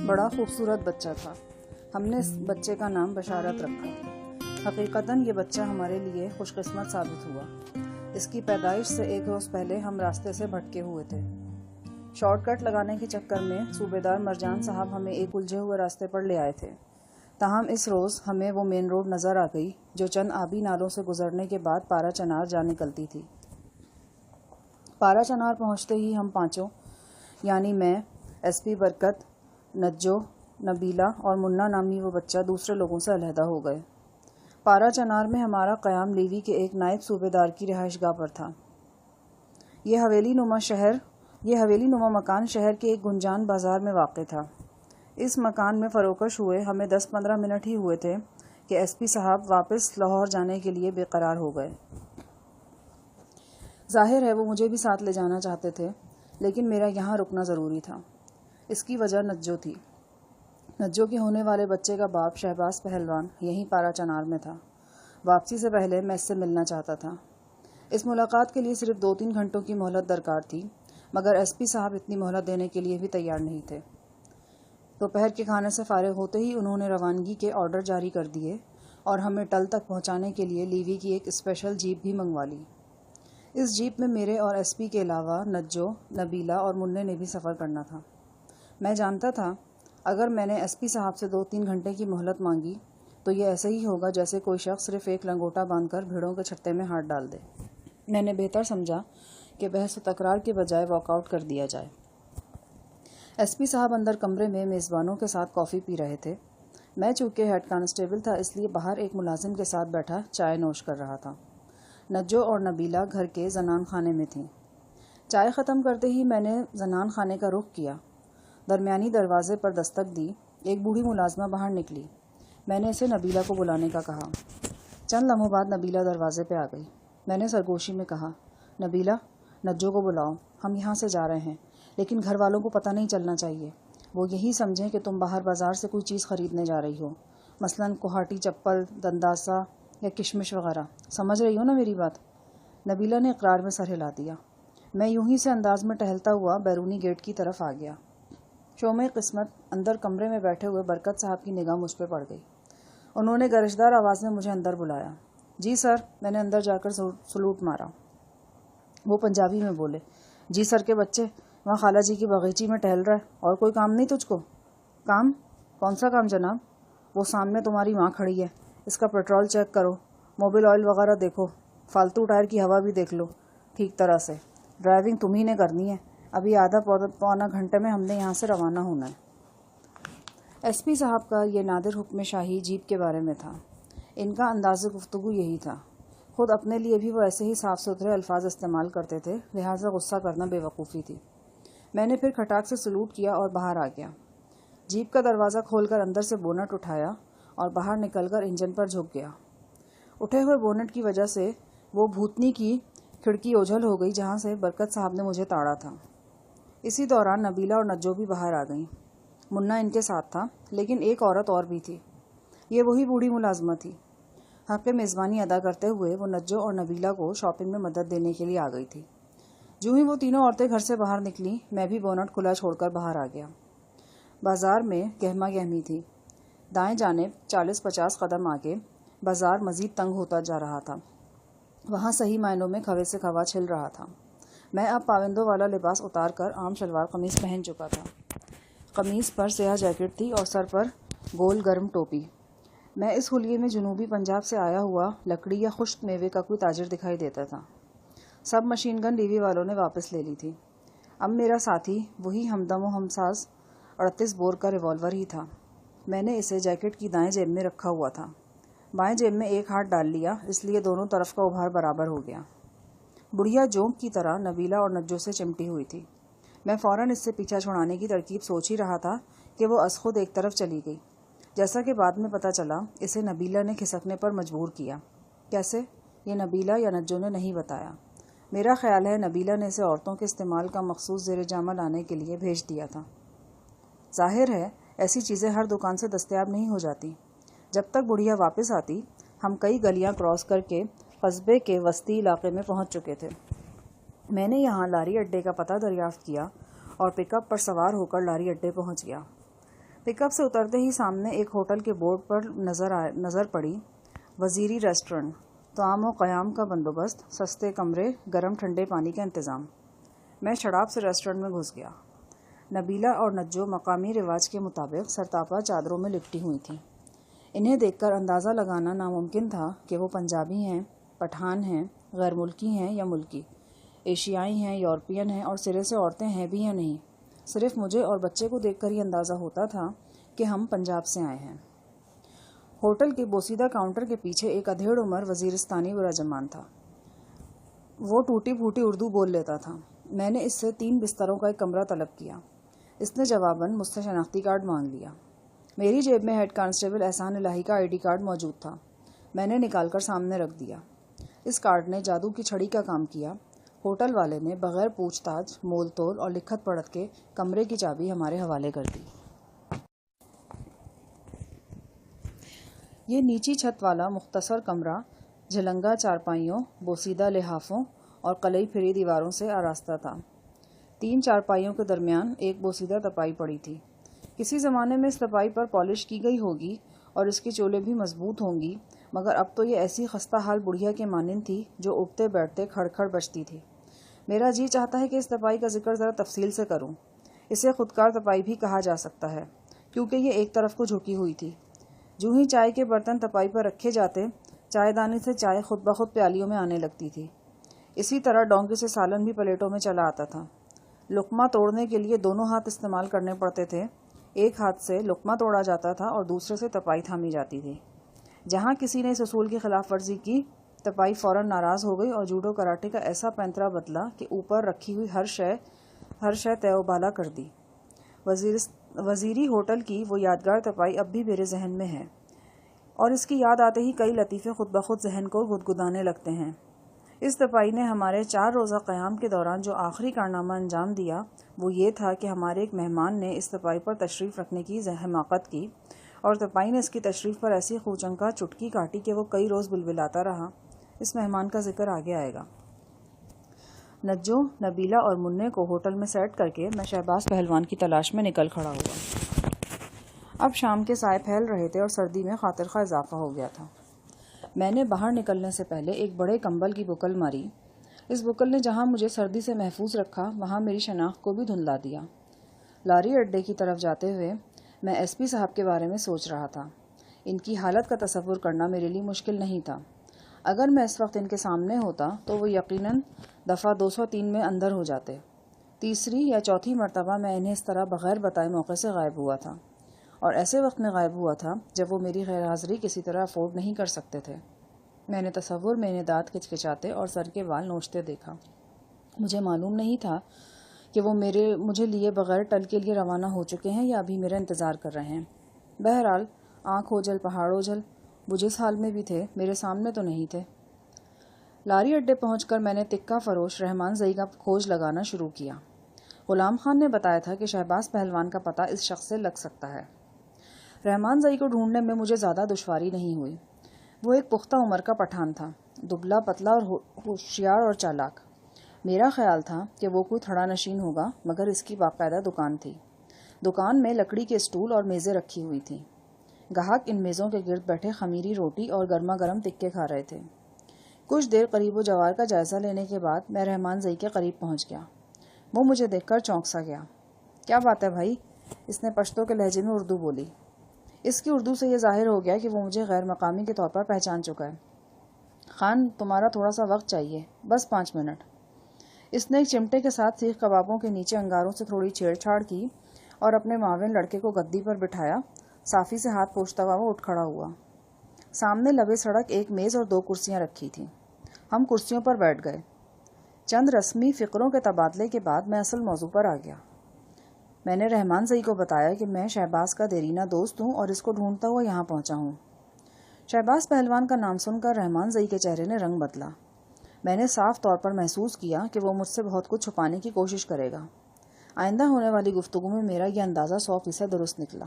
بڑا خوبصورت بچہ تھا۔ ہم نے اس بچے کا نام بشارت رکھا۔ حقیقتاً یہ بچہ ہمارے لیے خوش قسمت ثابت ہوا۔ اس کی پیدائش سے ایک روز پہلے ہم راستے سے بھٹکے ہوئے تھے۔ شارٹ کٹ لگانے کے چکر میں صوبیدار مرجان صاحب ہمیں ایک الجھے ہوئے راستے پر لے آئے تھے۔ تاہم اس روز ہمیں وہ مین روڈ نظر آ گئی جو چند آبی نالوں سے گزرنے کے بعد پارا چنار جا نکلتی تھی۔ پارا چنار پہنچتے ہی ہم پانچوں، یعنی میں، ایس پی برکت، نجو، نبیلہ اور منا نامی وہ بچہ دوسرے لوگوں سے علیحدہ ہو گئے۔ پارا چنار میں ہمارا قیام لیوی کے ایک نائب صوبیدار کی رہائش گاہ پر تھا۔ یہ حویلی نما مکان شہر کے ایک گنجان بازار میں واقع تھا۔ اس مکان میں فروکش ہوئے ہمیں 10-15 منٹ ہی ہوئے تھے کہ ایس پی صاحب واپس لاہور جانے کے لیے بے قرار ہو گئے۔ ظاہر ہے وہ مجھے بھی ساتھ لے جانا چاہتے تھے، لیکن میرا یہاں رکنا ضروری تھا۔ اس کی وجہ نجو تھی۔ نجو کے ہونے والے بچے کا باپ شہباز پہلوان یہیں پارا چنار میں تھا۔ واپسی سے پہلے میں اس سے ملنا چاہتا تھا۔ اس ملاقات کے لیے صرف 2-3 گھنٹوں کی مہلت درکار تھی، مگر ایس پی صاحب اتنی مہلت دینے کے لیے بھی تیار نہیں تھے۔ دوپہر کے کھانے سے فارغ ہوتے ہی انہوں نے روانگی کے آرڈر جاری کر دیے اور ہمیں ٹل تک پہنچانے کے لیے لیوی کی ایک اسپیشل جیپ بھی منگوا لی۔ اس جیپ میں میرے اور ایس پی کے علاوہ نجو، نبیلہ اور منّے نے بھی سفر کرنا تھا۔ میں جانتا تھا اگر میں نے ایس پی صاحب سے 2-3 گھنٹے کی مہلت مانگی تو یہ ایسے ہی ہوگا جیسے کوئی شخص صرف ایک لنگوٹا باندھ کر بھیڑوں کے چھتے میں ہاتھ ڈال دے۔ میں نے بہتر سمجھا کہ بحث و تکرار کے بجائے واک آؤٹ کر دیا جائے۔ ایس پی صاحب اندر کمرے میں میزبانوں کے ساتھ کافی پی رہے تھے۔ میں چونکہ ہیڈ کانسٹیبل تھا اس لیے باہر ایک ملازم کے ساتھ بیٹھا چائے نوش کر رہا تھا۔ نجو اور نبیلہ گھر کے زنان خانے میں تھیں۔ چائے ختم کرتے ہی میں نے زنان خانے کا رخ کیا۔ درمیانی دروازے پر دستک دی۔ ایک بوڑھی ملازمہ باہر نکلی۔ میں نے اسے نبیلہ کو بلانے کا کہا۔ چند لمحوں بعد نبیلہ دروازے پہ آ گئی۔ میں نے سرگوشی میں کہا، نبیلہ، نجو کو بلاؤ، ہم یہاں سے جا رہے ہیں، لیکن گھر والوں کو پتہ نہیں چلنا چاہیے۔ وہ یہی سمجھیں کہ تم باہر بازار سے کوئی چیز خریدنے جا رہی ہو، مثلاً کوہاٹی چپل، دنداسا یا کشمش وغیرہ۔ سمجھ رہی ہو نا میری بات؟ نبیلہ نے اقرار میں سر ہلا دیا۔ میں یوں ہی سے انداز میں ٹہلتا ہوا بیرونی گیٹ کی طرف آ گیا۔ شومِ قسمت اندر کمرے میں بیٹھے ہوئے برکت صاحب کی نگاہ مجھ پہ پڑ گئی۔ انہوں نے گرجدار آواز میں مجھے اندر بلایا۔ جی سر، میں نے اندر جا کر سلوٹ مارا۔ وہ پنجابی میں بولے، جی سر کے بچے، وہاں خالہ جی کی باغیچی میں ٹہل رہا ہے، اور کوئی کام نہیں تجھ کو؟ کام؟ کون سا کام جناب؟ وہ سامنے تمہاری ماں کھڑی ہے، اس کا پیٹرول چیک کرو، موبل آئل وغیرہ دیکھو، فالتو ٹائر کی ہوا بھی دیکھ لو ٹھیک طرح سے۔ ڈرائیونگ تم ہی نے کرنی ہے۔ ابھی آدھا پونا گھنٹے میں ہم نے یہاں سے روانہ ہونا ہے۔ ایس پی صاحب کا یہ نادر حکم شاہی جیپ کے بارے میں تھا۔ ان کا انداز گفتگو یہی تھا۔ خود اپنے لیے بھی وہ ایسے ہی صاف ستھرے الفاظ استعمال کرتے تھے، لہٰذا غصہ کرنا بے وقوفی تھی۔ میں نے پھر کھٹاک سے سلوٹ کیا اور باہر آ گیا۔ جیپ کا دروازہ کھول کر اندر سے بونٹ اٹھایا اور باہر نکل کر انجن پر جھک گیا۔ اٹھے ہوئے بونٹ کی وجہ سے وہ بھوتنی کی کھڑکی اوجھل ہو گئی جہاں سے برکت صاحب نے مجھے تاڑا تھا۔ اسی دوران نبیلہ اور نجو بھی باہر آ گئیں۔ منا ان کے ساتھ تھا، لیکن ایک عورت اور بھی تھی۔ یہ وہی بوڑھی ملازمہ تھی۔ حق میزبانی ادا کرتے ہوئے وہ نجو اور نبیلہ کو شاپنگ میں مدد دینے کے لیے آ گئی تھی۔ جو ہی وہ تینوں عورتیں گھر سے باہر نکلیں، میں بھی بونٹ کھلا چھوڑ کر باہر آ گیا۔ بازار میں گہما گہمی تھی۔ دائیں جانب 40-50 قدم آگے بازار مزید تنگ ہوتا جا رہا تھا۔ وہاں صحیح معنوں میں کھوے سے کھوا چھل رہا تھا۔ میں اب پابندوں والا لباس اتار کر عام شلوار قمیص پہن چکا تھا۔ قمیص پر سیاہ جیکٹ تھی اور سر پر گول گرم ٹوپی۔ میں اس حلیے میں جنوبی پنجاب سے آیا ہوا لکڑی یا خشک میوے کا کوئی تاجر دکھائی دیتا تھا۔ سب مشین گن لیوی والوں نے واپس لے لی تھی۔ اب میرا ساتھی وہی ہمدم و ہمساز 38 بور کا ریوالور ہی تھا۔ میں نے اسے جیکٹ کی دائیں جیب میں رکھا ہوا تھا۔ بائیں جیب میں ایک ہاتھ ڈال لیا، اس لیے دونوں طرف کا ابھار برابر ہو گیا۔ بڑھیا جونک کی طرح نبیلہ اور نجو سے چمٹی ہوئی تھی۔ میں فوراً اس سے پیچھا چھڑانے کی ترکیب سوچ ہی رہا تھا کہ وہ از خود ایک طرف چلی گئی۔ جیسا کہ بعد میں پتہ چلا، اسے نبیلہ نے کھسکنے پر مجبور کیا۔ کیسے؟ یہ نبیلہ یا نجو نے نہیں بتایا۔ میرا خیال ہے نبیلہ نے اسے عورتوں کے استعمال کا مخصوص زیر جامہ لانے کے لیے بھیج دیا تھا۔ ظاہر ہے ایسی چیزیں ہر دکان سے دستیاب نہیں ہو جاتی۔ جب تک بڑھیا واپس آتی، ہم کئی گلیاں کراس کر کے قصبے کے وسطی علاقے میں پہنچ چکے تھے۔ میں نے یہاں لاری اڈے کا پتہ دریافت کیا اور پک اپ پر سوار ہو کر لاری اڈے پہنچ گیا۔ پک اپ سے اترتے ہی سامنے ایک ہوٹل کے بورڈ پر نظر پڑی، وزیری ریسٹورنٹ، طعام و قیام کا بندوبست، سستے کمرے، گرم ٹھنڈے پانی کا انتظام۔ میں شڑاب سے ریسٹورنٹ میں گھس گیا۔ نبیلہ اور نجو مقامی رواج کے مطابق سرتاپا چادروں میں لپٹی ہوئی تھیں۔ انہیں دیکھ کر اندازہ لگانا ناممکن تھا کہ وہ پنجابی ہیں، پٹھان ہیں، غیر ملکی ہیں یا ملکی، ایشیائی ہیں، یورپین ہیں اور سرے سے عورتیں ہیں بھی یا نہیں۔ صرف مجھے اور بچے کو دیکھ کر ہی اندازہ ہوتا تھا کہ ہم پنجاب سے آئے ہیں۔ ہوٹل کے بوسیدہ کاؤنٹر کے پیچھے ایک ادھیڑ عمر وزیرستانی براجمان تھا۔ وہ ٹوٹی پھوٹی اردو بول لیتا تھا۔ میں نے اس سے 3 بستروں کا ایک کمرہ طلب کیا۔ اس نے جواباً مجھ سے شناختی کارڈ مانگ لیا۔ میری جیب میں ہیڈ کانسٹیبل احسان الہی کا آئی ڈی کارڈ موجود تھا۔ میں نے نکال کر سامنے رکھ دیا۔ اس کارڈ نے جادو کی چھڑی کا کام کیا۔ ہوٹل والے نے بغیر پوچھ تاچھ، مول تول اور لکھت پڑھت کے کمرے کی چابی ہمارے حوالے کر دی۔ یہ نیچی چھت والا مختصر کمرہ جھلنگا چارپائیوں، بوسیدہ لحافوں اور قلعی پھری دیواروں سے آراستہ تھا۔ 3 چارپائیوں کے درمیان ایک بوسیدہ تپائی پڑی تھی۔ کسی زمانے میں اس تپائی پر پالش کی گئی ہوگی اور اس کی چولیں بھی مضبوط ہوں گی، مگر اب تو یہ ایسی خستہ حال بڑھیا کے مانند تھی جو اٹھتے بیٹھتے کھڑ کھڑ بجتی تھی۔ میرا جی چاہتا ہے کہ اس تپائی کا ذکر ذرا تفصیل سے کروں۔ اسے خودکار تپائی بھی کہا جا سکتا ہے، کیونکہ یہ ایک طرف کو جھکی ہوئی تھی۔ جو ہی چائے کے برتن تپائی پر رکھے جاتے، چائے دانی سے چائے خود بخود پیالیوں میں آنے لگتی تھی۔ اسی طرح ڈونگی سے سالن بھی پلیٹوں میں چلا آتا تھا۔ لقمہ توڑنے کے لیے دونوں ہاتھ استعمال کرنے پڑتے تھے۔ ایک ہاتھ سے لقمہ توڑا جاتا تھا اور دوسرے سے تپائی تھامی جاتی تھی۔ جہاں کسی نے اس اصول کی خلاف ورزی کی، تپائی فوراً ناراض ہو گئی اور جوڈو کراٹے کا ایسا پینترا بدلا کہ اوپر رکھی ہوئی ہر شے تہ و بالا کر دی۔ وزیری ہوٹل کی وہ یادگار تپائی اب بھی میرے ذہن میں ہے، اور اس کی یاد آتے ہی کئی لطیفے خود بخود ذہن کو گدگدانے لگتے ہیں۔ اس تپائی نے ہمارے 4 روزہ قیام کے دوران جو آخری کارنامہ انجام دیا وہ یہ تھا کہ ہمارے ایک مہمان نے اس تپائی پر تشریف رکھنے کی حماقت کی، اور تپائی نے اس کی تشریف پر ایسی خوچنکا چٹکی کاٹی کہ وہ کئی روز بلبلاتا رہا۔ اس مہمان کا ذکر آگے آئے گا۔ نجو، نبیلہ اور منّے کو ہوٹل میں سیٹ کر کے میں شہباز پہلوان کی تلاش میں نکل کھڑا ہوا۔ اب شام کے سائے پھیل رہے تھے اور سردی میں خاطر خواہ اضافہ ہو گیا تھا۔ میں نے باہر نکلنے سے پہلے ایک بڑے کمبل کی بکل ماری۔ اس بکل نے جہاں مجھے سردی سے محفوظ رکھا، وہاں میری شناخت کو بھی دھندلا دیا۔ لاری اڈے کی طرف جاتے ہوئے میں ایس پی صاحب کے بارے میں سوچ رہا تھا۔ ان کی حالت کا تصور کرنا میرے لیے مشکل نہیں تھا۔ اگر میں اس وقت ان کے سامنے ہوتا تو وہ یقیناً دفعہ 203 میں اندر ہو جاتے۔ تیسری یا چوتھی مرتبہ میں انہیں اس طرح بغیر بتائے موقع سے غائب ہوا تھا، اور ایسے وقت میں غائب ہوا تھا جب وہ میری غیر حاضری کسی طرح افورڈ نہیں کر سکتے تھے۔ میں نے تصور میں انہیں دانت کچکچاتے اور سر کے بال نوچتے دیکھا۔ مجھے معلوم نہیں تھا کہ وہ مجھے لیے بغیر ٹل کے لیے روانہ ہو چکے ہیں یا ابھی میرا انتظار کر رہے ہیں۔ بہرحال آنکھ اوجھل پہاڑ اوجھل، وہ جس حال میں بھی تھے میرے سامنے تو نہیں تھے۔ لاری اڈے پہنچ کر میں نے تکہ فروش رحمان زئی کا کھوج لگانا شروع کیا۔ غلام خان نے بتایا تھا کہ شہباز پہلوان کا پتہ اس شخص سے لگ سکتا ہے۔ رحمان زئی کو ڈھونڈنے میں مجھے زیادہ دشواری نہیں ہوئی۔ وہ ایک پختہ عمر کا پٹھان تھا، دبلا پتلا اور ہوشیار اور چالاک۔ میرا خیال تھا کہ وہ کوئی تھڑا نشین ہوگا، مگر اس کی باقاعدہ دکان تھی۔ دکان میں لکڑی کے اسٹول اور میزیں رکھی ہوئی تھیں۔ گاہک ان میزوں کے گرد بیٹھے خمیری روٹی اور گرما گرم تکے کھا رہے تھے۔ کچھ دیر قریب و جوار کا جائزہ لینے کے بعد میں رحمان زئی کے قریب پہنچ گیا۔ وہ مجھے دیکھ کر چونک سا گیا۔ کیا بات ہے بھائی؟ اس نے پشتو کے لہجے میں اردو بولی۔ اس کی اردو سے یہ ظاہر ہو گیا کہ وہ مجھے غیر مقامی کے طور پر پہچان چکا ہے۔ خان، تمہارا تھوڑا سا وقت چاہیے، بس 5 منٹ۔ اس نے ایک چمٹے کے ساتھ سیخ کبابوں کے نیچے انگاروں سے تھوڑی چھیڑ چھاڑ کی اور اپنے معاون لڑکے کو گدی پر بٹھایا۔ صافی سے ہاتھ پوچھتا ہوا وہ اٹھ کھڑا ہوا۔ سامنے لبے سڑک ایک میز اور 2 کرسیاں رکھی تھیں۔ ہم کرسیوں پر بیٹھ گئے۔ چند رسمی فقروں کے تبادلے کے بعد میں اصل موضوع پر آ گیا۔ میں نے رحمان زئی کو بتایا کہ میں شہباز کا دیرینہ دوست ہوں اور اس کو ڈھونڈتا ہوا یہاں پہنچا ہوں۔ شہباز پہلوان کا نام سن کر رحمان زئی کے چہرے نے رنگ بدلا۔ میں نے صاف طور پر محسوس کیا کہ وہ مجھ سے بہت کچھ چھپانے کی کوشش کرے گا۔ آئندہ ہونے والی گفتگو میں میرا یہ اندازہ 100% درست نکلا۔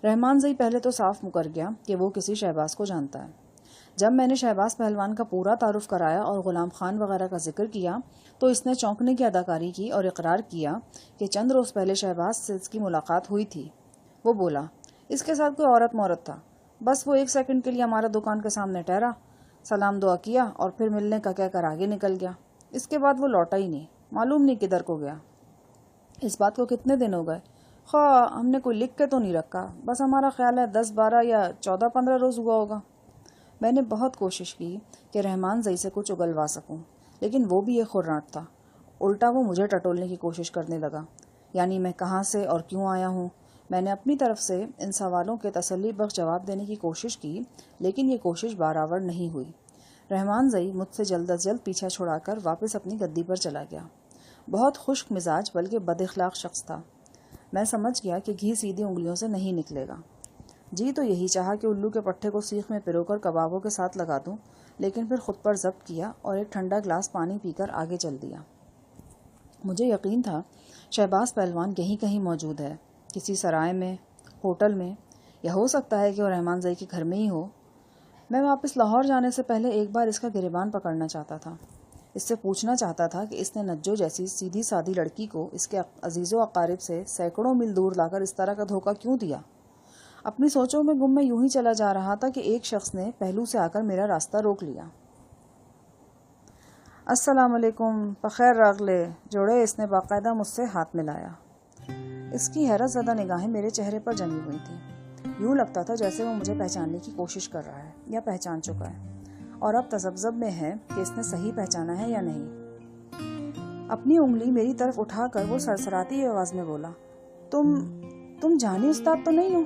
رحمان زئی پہلے تو صاف مکر گیا کہ وہ کسی شہباز کو جانتا ہے۔ جب میں نے شہباز پہلوان کا پورا تعارف کرایا اور غلام خان وغیرہ کا ذکر کیا تو اس نے چونکنے کی اداکاری کی اور اقرار کیا کہ چند روز پہلے شہباز سے اس کی ملاقات ہوئی تھی۔ وہ بولا، اس کے ساتھ کوئی عورت مورت تھا، بس وہ 1 سیکنڈ کے لیے ہمارا دکان کے سامنے ٹھہرا، سلام دعا کیا اور پھر ملنے کا کہہ کر آگے نکل گیا۔ اس کے بعد وہ لوٹا ہی نہیں، معلوم نہیں کدھر کو گیا۔ اس بات کو کتنے دن ہو گئے؟ خواہ ہم نے کوئی لکھ کے تو نہیں رکھا، بس ہمارا خیال ہے 10 12 یا 14 15 روز ہوا ہوگا۔ میں نے بہت کوشش کی کہ رحمان زئی سے کچھ اگلوا سکوں، لیکن وہ بھی ایک خراٹ تھا۔ الٹا وہ مجھے ٹٹولنے کی کوشش کرنے لگا، یعنی میں کہاں سے اور کیوں آیا ہوں۔ میں نے اپنی طرف سے ان سوالوں کے تسلی بخش جواب دینے کی کوشش کی، لیکن یہ کوشش بارآور نہیں ہوئی۔ رحمان زئی مجھ سے جلد از جلد پیچھا چھڑا کر واپس اپنی گدی پر چلا گیا۔ بہت خشک مزاج بلکہ بد اخلاق شخص تھا۔ میں سمجھ گیا کہ گھی سیدھی انگلیوں سے نہیں نکلے گا۔ جی تو یہی چاہا کہ الو کے پٹھے کو سیخ میں پرو کر کبابوں کے ساتھ لگا دوں، لیکن پھر خود پر ضبط کیا اور ایک ٹھنڈا گلاس پانی پی کر آگے چل دیا۔ مجھے یقین تھا شہباز پہلوان یہیں کہیں موجود ہے، کسی سرائے میں، ہوٹل میں، یا ہو سکتا ہے کہ وہ رحمان زئی کے گھر میں ہی ہو۔ میں واپس لاہور جانے سے پہلے ایک بار اس کا گریبان پکڑنا چاہتا تھا۔ اس سے پوچھنا چاہتا تھا کہ اس نے نجو جیسی سیدھی سادھی لڑکی کو اس کے عزیز و اقارب سے سینکڑوں میل دور لا کر اس طرح کا دھوکہ کیوں دیا۔ اپنی سوچوں میں گم میں یوں ہی چلا جا رہا تھا کہ ایک شخص نے پہلو سے آ کر میرا راستہ روک لیا۔ السلام علیکم، بخیر راغلے جوڑے، اس نے باقاعدہ مجھ سے ہاتھ ملایا۔ اس کی حیرت زدہ نگاہیں میرے چہرے پر جمی ہوئی تھیں۔ یوں لگتا تھا جیسے وہ مجھے پہچاننے کی کوشش کر رہا ہے یا پہچان چکا ہے، اور اب تذبذب میں ہے کہ اس نے صحیح پہچانا ہے یا نہیں۔ اپنی انگلی میری طرف اٹھا کر وہ سرسراتی آواز میں بولا، تم جانی استاد تو نہیں ہو؟